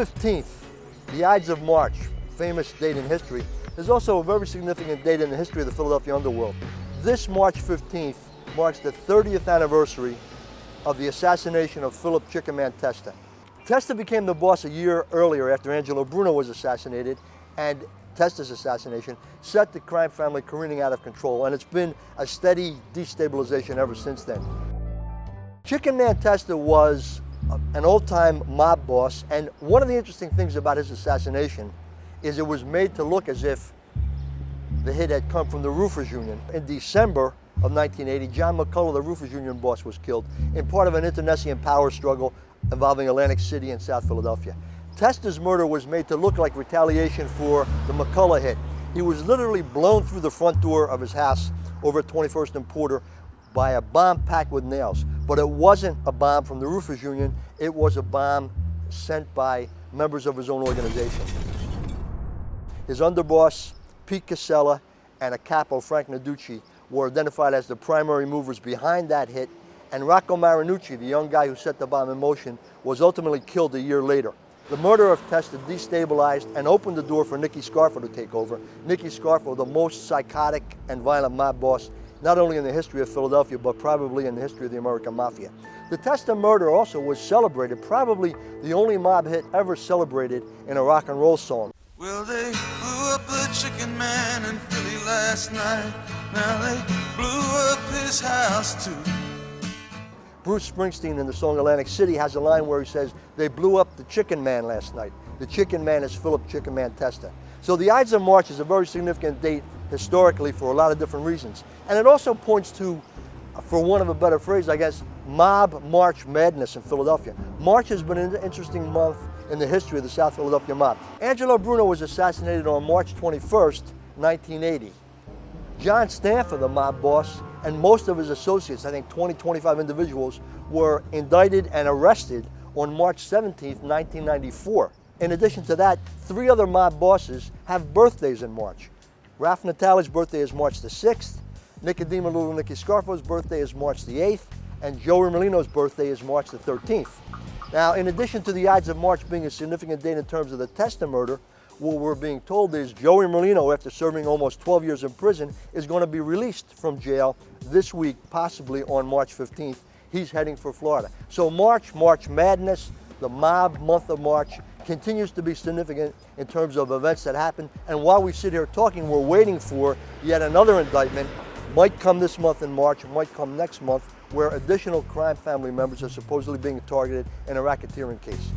15th, the Ides of March, famous date in history, is also a very significant date in the history of the Philadelphia underworld. This March 15th marks the 30th anniversary of the assassination of Philip Chicken Man Testa. Testa became the boss a year earlier after Angelo Bruno was assassinated, and Testa's assassination set the crime family careening out of control, and it's been a steady destabilization ever since then. Chicken Man Testa was an old-time mob boss, and one of the interesting things about his assassination is it was made to look as if the hit had come from the Roofers Union. In December of 1980, John McCullough, the Roofers Union boss, was killed in part of an internecine power struggle involving Atlantic City and South Philadelphia. Testa's murder was made to look like retaliation for the McCullough hit. He was literally blown through the front door of his house over at 21st and Porter by a bomb packed with nails. But it wasn't a bomb from the Roofers Union, it was a bomb sent by members of his own organization. His underboss, Pete Casella, and a capo, Frank Naducci, were identified as the primary movers behind that hit, and Rocco Marinucci, the young guy who set the bomb in motion, was ultimately killed a year later. The murder of Testa destabilized and opened the door for Nicky Scarfo to take over. Nicky Scarfo, the most psychotic and violent mob boss, not only in the history of Philadelphia, but probably in the history of the American Mafia. The Testa murder also was celebrated, probably the only mob hit ever celebrated in a rock and roll song. Well, they blew up the Chicken Man in Philly last night. Now they blew up his house too. Bruce Springsteen in the song Atlantic City has a line where he says, "They blew up the Chicken Man last night." The Chicken Man is Philip Chicken Man Testa. So the Ides of March is a very significant date historically for a lot of different reasons. And it also points to, for want of a better phrase, I guess, mob March madness in Philadelphia. March has been an interesting month in the history of the South Philadelphia mob. Angelo Bruno was assassinated on March 21st, 1980. John Stanford, the mob boss, and most of his associates, I think 25 individuals, were indicted and arrested on March 17th, 1994. In addition to that, 3 other mob bosses have birthdays in March. Ralph Natale's birthday is March the 6th, Nicodemo Little Nicky Scarfo's birthday is March the 8th, and Joey Merlino's birthday is March the 13th. Now, in addition to the Ides of March being a significant date in terms of the Testa murder, what we're being told is Joey Merlino, after serving almost 12 years in prison, is going to be released from jail this week, possibly on March 15th. He's heading for Florida. So March Madness, the mob month of March, continues to be significant in terms of events that happen. And while we sit here talking, we're waiting for yet another indictment. Might come this month in March, might come next month, where additional crime family members are supposedly being targeted in a racketeering case.